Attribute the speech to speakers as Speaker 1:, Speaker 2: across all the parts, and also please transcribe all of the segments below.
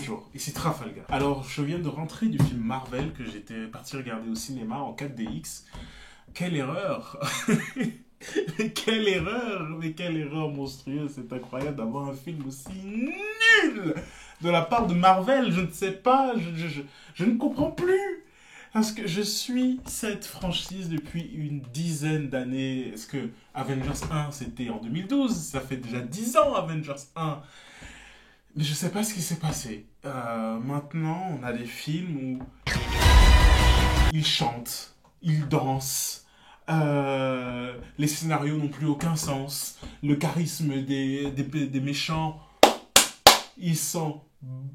Speaker 1: Bonjour, ici Trafalgar. Alors, je viens de rentrer du film Marvel que j'étais parti regarder au cinéma en 4DX. Quelle erreur! Mais quelle erreur monstrueuse! C'est incroyable d'avoir un film aussi nul de la part de Marvel. Je ne sais pas, je ne comprends plus. Parce que je suis cette franchise depuis une dizaine d'années. Est-ce que Avengers 1 c'était en 2012? Ça fait déjà 10 ans Avengers 1. Mais je sais pas ce qui s'est passé. Maintenant, on a des films où ils chantent, ils dansent, les scénarios n'ont plus aucun sens, le charisme des méchants, ils s'en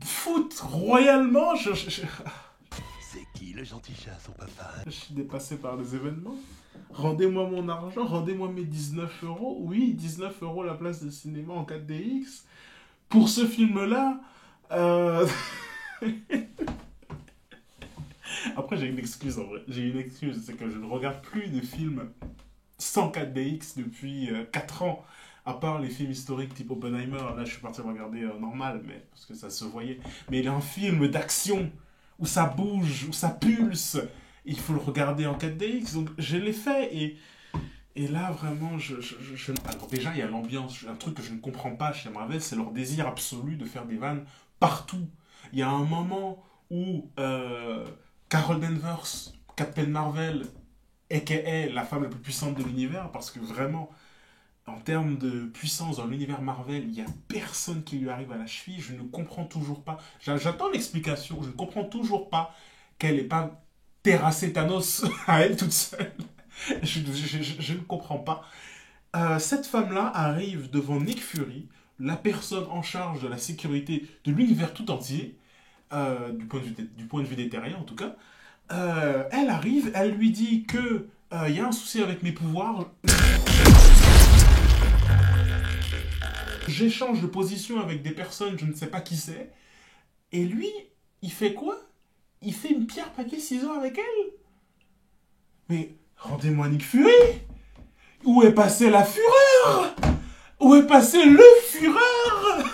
Speaker 1: foutent royalement.
Speaker 2: C'est qui le gentil chat, son papa?
Speaker 1: Je suis dépassé par les événements. Rendez-moi mon argent, rendez-moi mes 19 euros. Oui, 19 euros la place de cinéma en 4DX. Pour ce film-là, après j'ai une excuse en vrai. J'ai une excuse, c'est que je ne regarde plus de films sans 4DX depuis 4 ans. À part les films historiques type Oppenheimer, là je suis parti regarder normal, mais parce que ça se voyait. Mais il y a un film d'action où ça bouge, où ça pulse. Il faut le regarder en 4DX. Donc je l'ai fait et là, vraiment, Alors déjà, il y a l'ambiance. Un truc que je ne comprends pas chez Marvel, c'est leur désir absolu de faire des vannes partout. Il y a un moment où Carol Danvers, Captain Marvel, a.k.a. la femme la plus puissante de l'univers, parce que vraiment, en termes de puissance dans l'univers Marvel, il n'y a personne qui lui arrive à la cheville. Je ne comprends toujours pas. J'attends l'explication. Je ne comprends toujours pas qu'elle n'ait pas terrassé Thanos à elle toute seule. Je ne comprends pas. Cette femme-là arrive devant Nick Fury, la personne en charge de la sécurité de l'univers tout entier, du point de vue des terriens en tout cas. Elle arrive, elle lui dit que y a un souci avec mes pouvoirs. J'échange de position avec des personnes, je ne sais pas qui c'est. Et lui, il fait quoi? Il fait une pierre, papier, ciseaux avec elle? Mais rendez-moi Nick Fury! Où est passée la fureur? Où est passé le fureur?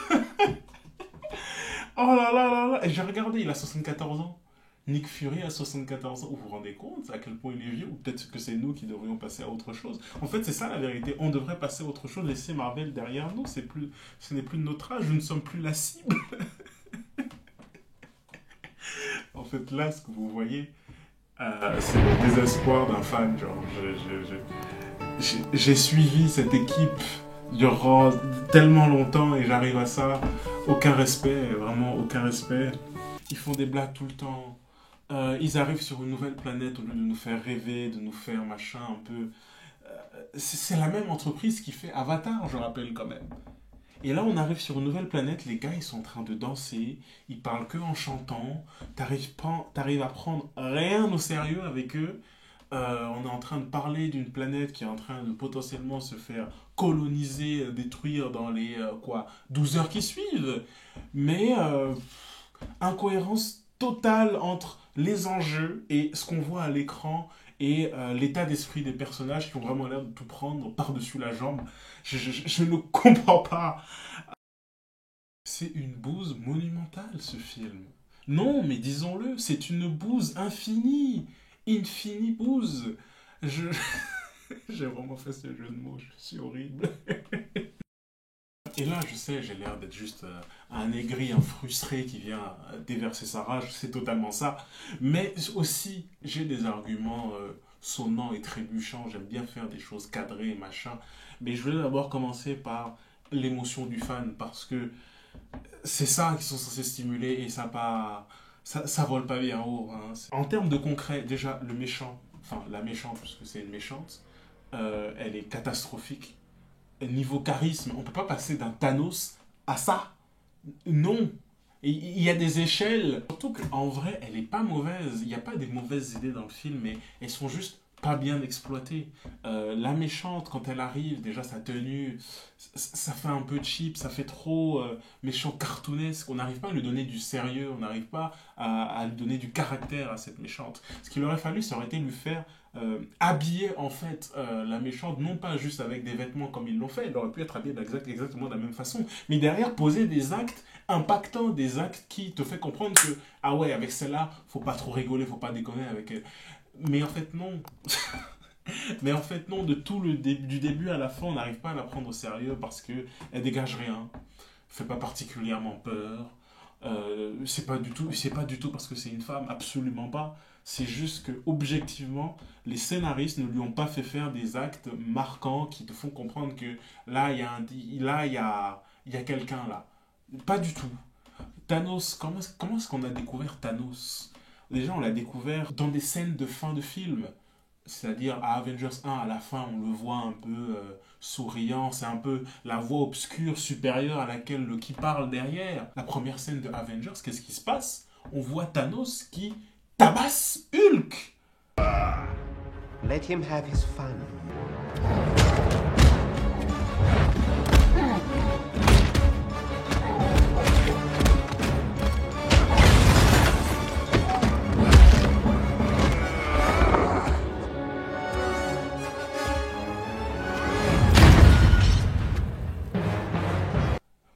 Speaker 1: Oh là là là là! Et j'ai regardé, il a 74 ans. Nick Fury a 74 ans. Vous vous rendez compte à quel point il est vieux? Ou peut-être que c'est nous qui devrions passer à autre chose. En fait, c'est ça la vérité. On devrait passer à autre chose, laisser Marvel derrière nous. Ce n'est plus de notre âge, nous ne sommes plus la cible. En fait, là, ce que vous voyez, c'est le désespoir d'un fan. Genre, j'ai suivi cette équipe durant tellement longtemps et j'arrive à ça. Aucun respect, vraiment aucun respect. Ils font des blagues tout le temps. Ils arrivent sur une nouvelle planète au lieu de nous faire rêver, de nous faire machin un peu. C'est la même entreprise qui fait Avatar, je rappelle quand même. Et là, on arrive sur une nouvelle planète, les gars, ils sont en train de danser, ils parlent que en chantant, t'arrives à prendre rien au sérieux avec eux. On est en train de parler d'une planète qui est en train de potentiellement se faire coloniser, détruire dans les 12 heures qui suivent. Mais incohérence totale entre les enjeux et ce qu'on voit à l'écran et l'état d'esprit des personnages qui ont vraiment l'air de tout prendre par-dessus la jambe. Je ne comprends pas. C'est une bouse monumentale, ce film. Non, mais disons-le, c'est une bouse infinie. Infini bouse. Je... J'ai vraiment fait ce jeu de mots, je suis horrible. Et là, je sais, j'ai l'air d'être juste un aigri, un frustré qui vient déverser sa rage, c'est totalement ça. Mais aussi, j'ai des arguments sonnants et trébuchants, j'aime bien faire des choses cadrées, machin. Mais je voulais d'abord commencer par l'émotion du fan, parce que c'est ça qu'ils sont censés stimuler et ça vole pas bien haut. Hein. En termes de concret, déjà, le méchant, enfin la méchante, puisque c'est une méchante, elle est catastrophique. Niveau charisme, on peut pas passer d'un Thanos à ça. Non. Il y a des échelles. Surtout qu'en vrai, elle est pas mauvaise. Il n'y a pas des mauvaises idées dans le film, mais elles sont juste pas bien exploité. La méchante, quand elle arrive, déjà sa tenue, ça fait un peu cheap, ça fait trop méchant cartoonesque. On n'arrive pas à lui donner du sérieux, on n'arrive pas à lui donner du caractère à cette méchante. Ce qu'il aurait fallu, ça aurait été lui faire habiller en fait la méchante, non pas juste avec des vêtements comme ils l'ont fait, elle aurait pu être habillée exactement de la même façon, mais derrière poser des actes impactants, des actes qui te fait comprendre que, ah ouais, avec celle-là, faut pas trop rigoler, faut pas déconner avec elle. Mais en fait, non. Mais en fait, non, de tout du début à la fin, on n'arrive pas à la prendre au sérieux parce qu'elle dégage rien, fait pas particulièrement peur. C'est pas du tout parce que c'est une femme, absolument pas. C'est juste que, objectivement, les scénaristes ne lui ont pas fait faire des actes marquants qui te font comprendre que là, il y a quelqu'un là. Pas du tout. Thanos, comment est-ce qu'on a découvert Thanos? Déjà, on l'a découvert dans des scènes de fin de film. C'est-à-dire à Avengers 1, à la fin, on le voit un peu souriant. C'est un peu la voix obscure supérieure à laquelle Loki parle derrière. La première scène de Avengers, qu'est-ce qui se passe? On voit Thanos qui tabasse Hulk.
Speaker 3: Let him have his fun.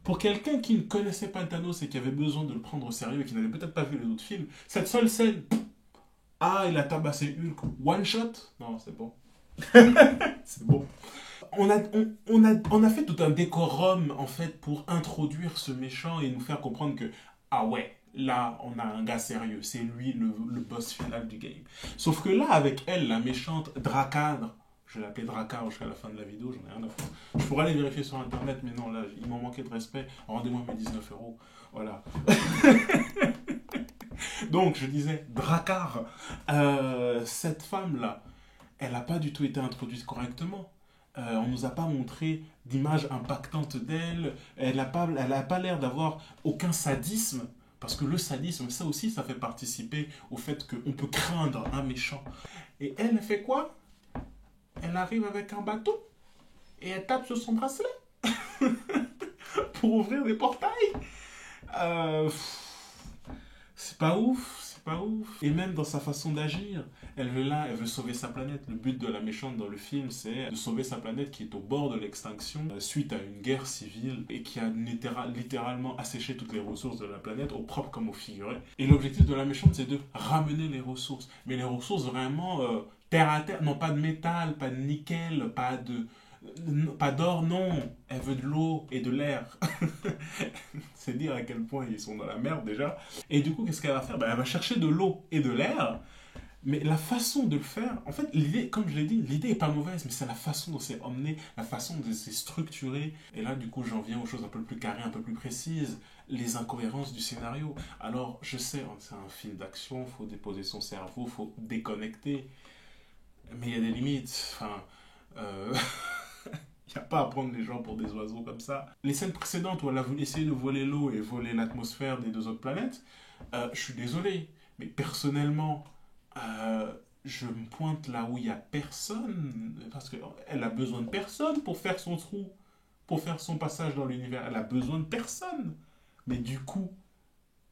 Speaker 1: Pour quelqu'un qui ne connaissait pas Thanos et qui avait besoin de le prendre au sérieux et qui n'avait peut-être pas vu les autres films, cette seule scène, ah, il a tabassé Hulk, one shot? Non, c'est bon. C'est bon. On a fait tout un décorum, en fait, pour introduire ce méchant et nous faire comprendre que, ah ouais, là, on a un gars sérieux. C'est lui le boss final du game. Sauf que là, avec elle, la méchante Dracadre, je vais l'appeler Dracar jusqu'à la fin de la vidéo, j'en ai rien à foutre. Je pourrais aller vérifier sur internet, mais non, là, il m'en manquait de respect. Rendez-moi mes 19 euros. Voilà. Donc, je disais, Dracar, cette femme-là, elle n'a pas du tout été introduite correctement. On ne nous a pas montré d'image impactante d'elle. Elle n'a pas l'air d'avoir aucun sadisme. Parce que le sadisme, ça aussi, ça fait participer au fait qu'on peut craindre un méchant. Et elle fait quoi? Elle arrive avec un bateau et elle tape sur son bracelet pour ouvrir des portails. C'est pas ouf, c'est pas ouf. Et même dans sa façon d'agir, elle veut sauver sa planète. Le but de la méchante dans le film, c'est de sauver sa planète qui est au bord de l'extinction suite à une guerre civile et qui a littéralement asséché toutes les ressources de la planète, au propre comme au figuré. Et l'objectif de la méchante, c'est de ramener les ressources. Mais les ressources vraiment terre à terre, non pas de métal, pas de nickel, pas d'or, non. Elle veut de l'eau et de l'air. C'est dire à quel point ils sont dans la merde déjà. Et du coup, qu'est-ce qu'elle va faire? Elle va chercher de l'eau et de l'air. Mais la façon de le faire, en fait, l'idée, comme je l'ai dit, l'idée est pas mauvaise, mais c'est la façon dont c'est emmené, la façon dont c'est structuré. Et là, du coup, j'en viens aux choses un peu plus carrées, un peu plus précises, les incohérences du scénario. Alors, je sais, c'est un film d'action, faut déposer son cerveau, faut déconnecter. Mais il y a des limites. Enfin, il n'y a pas à prendre les gens pour des oiseaux comme ça. Les scènes précédentes où elle a voulu essayer de voler l'eau et voler l'atmosphère des deux autres planètes, je suis désolé, mais personnellement, je me pointe là où il n'y a personne, parce qu'elle a besoin de personne pour faire son trou, pour faire son passage dans l'univers. Elle a besoin de personne. Mais du coup,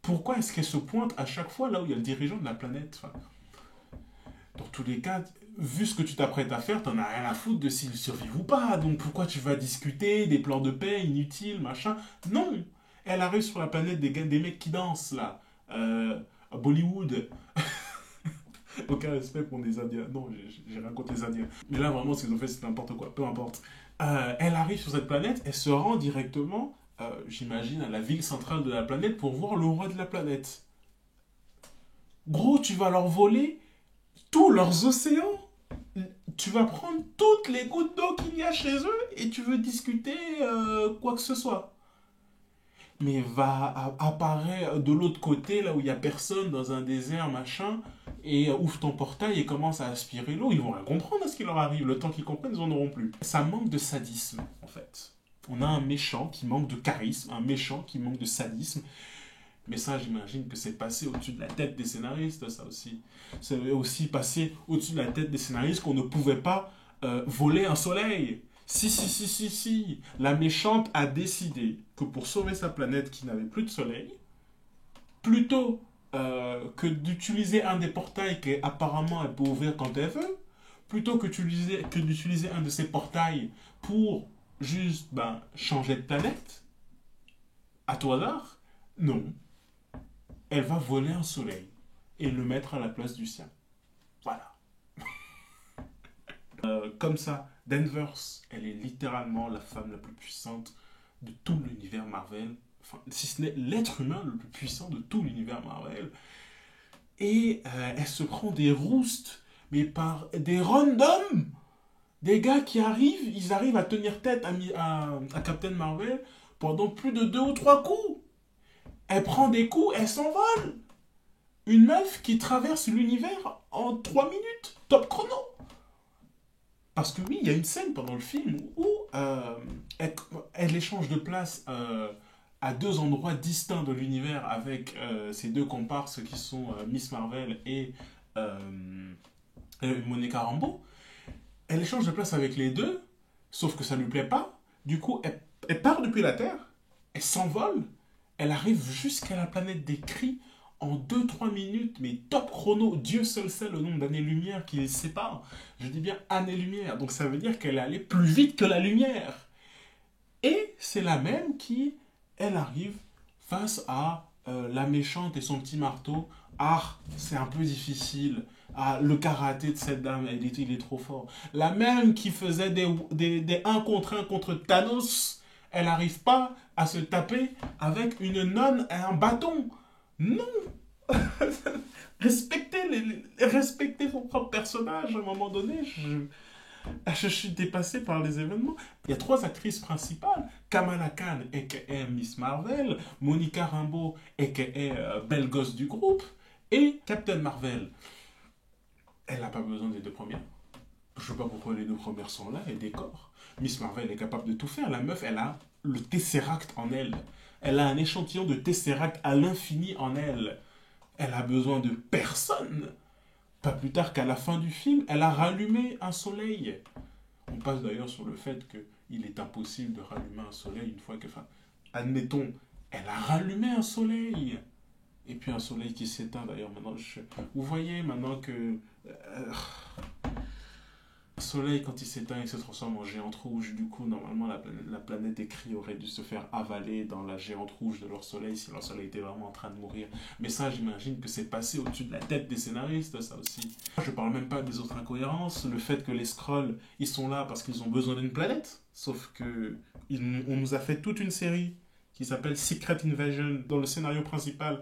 Speaker 1: pourquoi est-ce qu'elle se pointe à chaque fois là où il y a le dirigeant de la planète? Enfin, dans tous les cas, vu ce que tu t'apprêtes à faire, t'en as rien à foutre de s'il survit ou pas. Donc pourquoi tu vas discuter des plans de paix inutiles, machin? Non. Elle arrive sur la planète des mecs qui dansent, là. À Bollywood. Aucun respect pour les Indiens. Non, j'ai rien contre les Indiens. Mais là, vraiment, ce qu'ils ont fait, c'est n'importe quoi. Peu importe. Elle arrive sur cette planète, elle se rend directement, j'imagine, à la ville centrale de la planète pour voir le roi de la planète. Gros, tu vas leur voler tous leurs océans. Tu vas prendre toutes les gouttes d'eau qu'il y a chez eux et tu veux discuter quoi que ce soit. Mais va apparaître de l'autre côté, là où il n'y a personne, dans un désert, machin, et ouvre ton portail et commence à aspirer l'eau. Ils vont rien comprendre à ce qui leur arrive. Le temps qu'ils comprennent, ils n'en auront plus. Ça manque de sadisme, en fait. On a un méchant qui manque de charisme, un méchant qui manque de sadisme. Mais ça, j'imagine que c'est passé au-dessus de la tête des scénaristes, ça aussi. C'est aussi passé au-dessus de la tête des scénaristes qu'on ne pouvait pas voler un soleil. Si. La méchante a décidé que pour sauver sa planète qui n'avait plus de soleil, plutôt que d'utiliser un des portails qu'apparemment elle peut ouvrir quand elle veut, plutôt que d'utiliser un de ces portails pour juste changer de planète, à tout hasard, non. Elle va voler un soleil et le mettre à la place du sien. Voilà. Comme ça, Danvers, elle est littéralement la femme la plus puissante de tout l'univers Marvel. Enfin, si ce n'est l'être humain le plus puissant de tout l'univers Marvel. Et elle se prend des roustes, mais par des randoms. Des gars qui arrivent, ils arrivent à tenir tête à Captain Marvel pendant plus de 2 ou 3 coups. Elle prend des coups, elle s'envole. Une meuf qui traverse l'univers en 3 minutes. Top chrono. Parce que oui, il y a une scène pendant le film où elle échange de place à 2 endroits distincts de l'univers avec ses 2 comparses qui sont Miss Marvel et Monica Rambeau. Elle échange de place avec les 2, sauf que ça ne lui plaît pas. Du coup, elle part depuis la Terre, elle s'envole, elle arrive jusqu'à la planète des Cris en 2-3 minutes, mais top chrono. Dieu seul sait le nombre d'années-lumière qui les séparent. Je dis bien années-lumière, donc ça veut dire qu'elle est allée plus vite que la lumière. Et c'est la même qui, elle arrive face à la méchante et son petit marteau. Ah, c'est un peu difficile. Ah, le karaté de cette dame, il est trop fort. La même qui faisait des 1 contre 1 contre Thanos, elle n'arrive pas à se taper avec une nonne et un bâton. Non. Respectez son propre personnage. À un moment donné, je suis dépassé par les événements. Il y a 3 actrices principales. Kamala Khan, a.k.a. Miss Marvel, Monica Rambeau, a.k.a. belle gosse du groupe, et Captain Marvel. Elle n'a pas besoin des 2 premières. Je ne sais pas pourquoi les 2 premières sont là, et décor. Miss Marvel est capable de tout faire. La meuf, elle a le Tesseract en elle. Elle a un échantillon de Tesseract à l'infini en elle. Elle a besoin de personne. Pas plus tard qu'à la fin du film, elle a rallumé un soleil. On passe d'ailleurs sur le fait qu'il est impossible de rallumer un soleil une fois que... Enfin, admettons, elle a rallumé un soleil. Et puis un soleil qui s'éteint d'ailleurs. Maintenant, vous voyez maintenant que... Le soleil, quand il s'éteint, il se transforme en géante rouge. Du coup, normalement, la planète des Cris aurait dû se faire avaler dans la géante rouge de leur soleil si leur soleil était vraiment en train de mourir. Mais ça, j'imagine que c'est passé au-dessus de la tête des scénaristes, ça aussi. Je parle même pas des autres incohérences. Le fait que les Skrulls, ils sont là parce qu'ils ont besoin d'une planète. Sauf que on nous a fait toute une série qui s'appelle Secret Invasion, dans le scénario principal.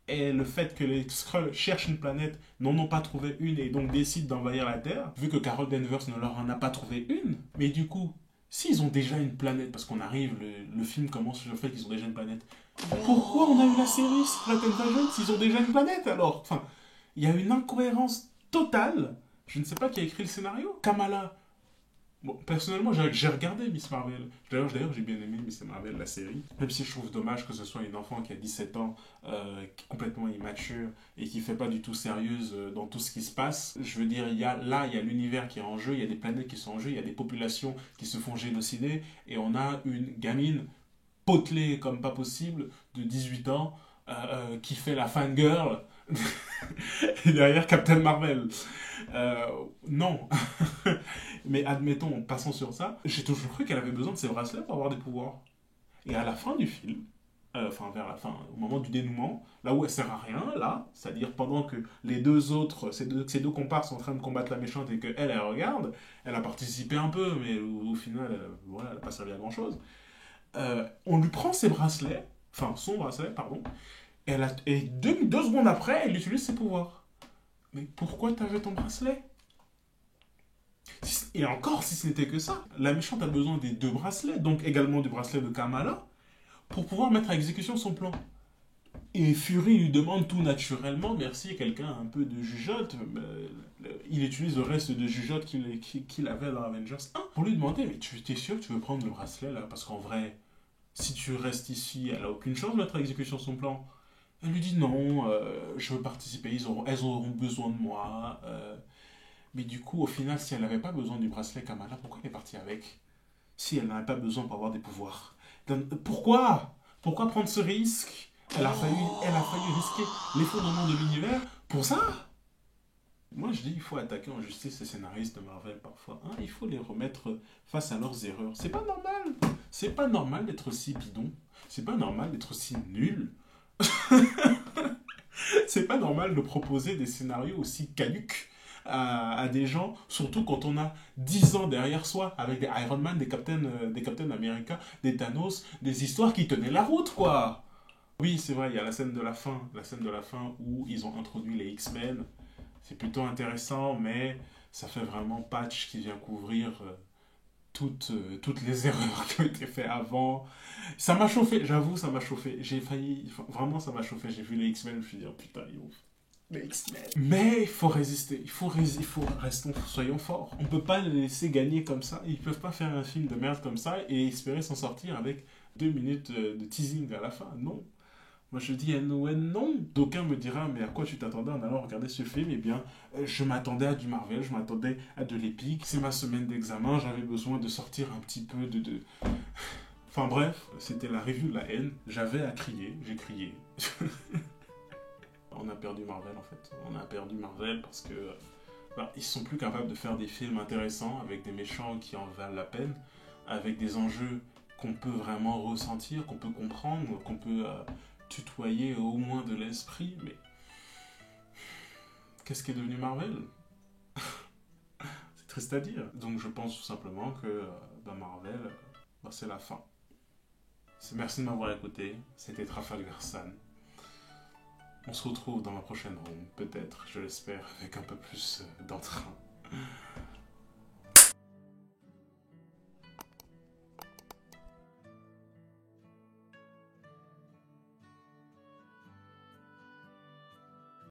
Speaker 1: Et le fait que les Skrulls cherchent une planète, n'en ont pas trouvé une et donc décident d'envahir la Terre, vu que Carol Danvers ne leur en a pas trouvé une. Mais du coup, s'ils ont déjà une planète, parce qu'on arrive, le film commence sur le fait qu'ils ont déjà une planète, pourquoi on a eu la série Secret Invasion s'ils ont déjà une planète alors? Enfin, il y a une incohérence totale. Je ne sais pas qui a écrit le scénario. Kamala. Bon, personnellement, j'ai regardé Miss Marvel. D'ailleurs, j'ai bien aimé Miss Marvel, la série. Même si je trouve dommage que ce soit une enfant qui a 17 ans, qui est complètement immature et qui ne fait pas du tout sérieuse dans tout ce qui se passe. Je veux dire, il y a l'univers qui est en jeu, il y a des planètes qui sont en jeu, il y a des populations qui se font génocider, et on a une gamine potelée comme pas possible, de 18 ans, qui fait la fangirl et derrière Captain Marvel. Non. Mais admettons, passons sur ça, j'ai toujours cru qu'elle avait besoin de ses bracelets pour avoir des pouvoirs. Et à la fin du film, vers la fin, au moment du dénouement, là où elle sert à rien, là, c'est-à-dire pendant que les 2 autres, ces deux comparses sont en train de combattre la méchante et elle regarde, elle a participé un peu, mais au final, voilà, elle n'a pas servi à grand-chose. On lui prend ses bracelets, enfin son bracelet, pardon, et 2 secondes après, elle utilise ses pouvoirs. Mais pourquoi t'avais ton bracelet? Et encore, si ce n'était que ça, la méchante a besoin des 2 bracelets, donc également du bracelet de Kamala, pour pouvoir mettre à exécution son plan. Et Fury lui demande tout naturellement, merci, quelqu'un un peu de jugeote, il utilise le reste de jugeote qu'il avait dans Avengers 1, pour lui demander, mais tu es sûr que tu veux prendre le bracelet là? Parce qu'en vrai, si tu restes ici, elle a aucune chance de mettre à exécution son plan. Elle lui dit non, je veux participer, elles auront besoin de moi. Mais du coup, au final, si elle n'avait pas besoin du bracelet Kamala, pourquoi elle est partie avec? Si elle n'avait pas besoin pour avoir des pouvoirs. Pourquoi? Pourquoi prendre ce risque? Elle a failli risquer l'effondrement de l'univers pour ça? Moi, je dis, il faut attaquer en justice les scénaristes de Marvel parfois. Hein, il faut les remettre face à leurs erreurs. C'est pas normal. C'est pas normal d'être si bidon. C'est pas normal d'être si nul. C'est pas normal de proposer des scénarios aussi caducs à des gens, surtout quand on a 10 ans derrière soi, avec des Iron Man, des Captain America, des Thanos, des histoires qui tenaient la route, quoi. Oui, c'est vrai, il y a la scène de la fin où ils ont introduit les X-Men. C'est plutôt intéressant, mais ça fait vraiment patch qui vient couvrir toutes les erreurs qui ont été faites avant. Ça m'a chauffé, j'avoue, ça m'a chauffé. J'ai failli, vraiment, ça m'a chauffé. J'ai vu les X-Men, je me suis dit, oh, putain, ils vont. Les X-Men. Mais il faut résister, soyons forts. On peut pas les laisser gagner comme ça. Ils peuvent pas faire un film de merde comme ça et espérer s'en sortir avec 2 minutes de teasing à la fin. Non. Moi je dis non. D'aucuns me dira mais à quoi tu t'attendais en allant regarder ce film? Eh bien, je m'attendais à du Marvel, je m'attendais à de l'épique. C'est ma semaine d'examen, j'avais besoin de sortir un petit peu de... Enfin bref, c'était la review de la haine. J'avais à crier, j'ai crié. On a perdu Marvel en fait. On a perdu Marvel parce que ils sont plus capables de faire des films intéressants avec des méchants qui en valent la peine, avec des enjeux qu'on peut vraiment ressentir, qu'on peut comprendre, qu'on peut tutoyer au moins de l'esprit. Mais qu'est-ce qui est devenu Marvel? C'est triste à dire. Donc je pense tout simplement que Marvel, c'est la fin. Merci de m'avoir écouté. C'était Trafalgar San. On se retrouve dans la prochaine ronde, peut-être, je l'espère, avec un peu plus d'entrain.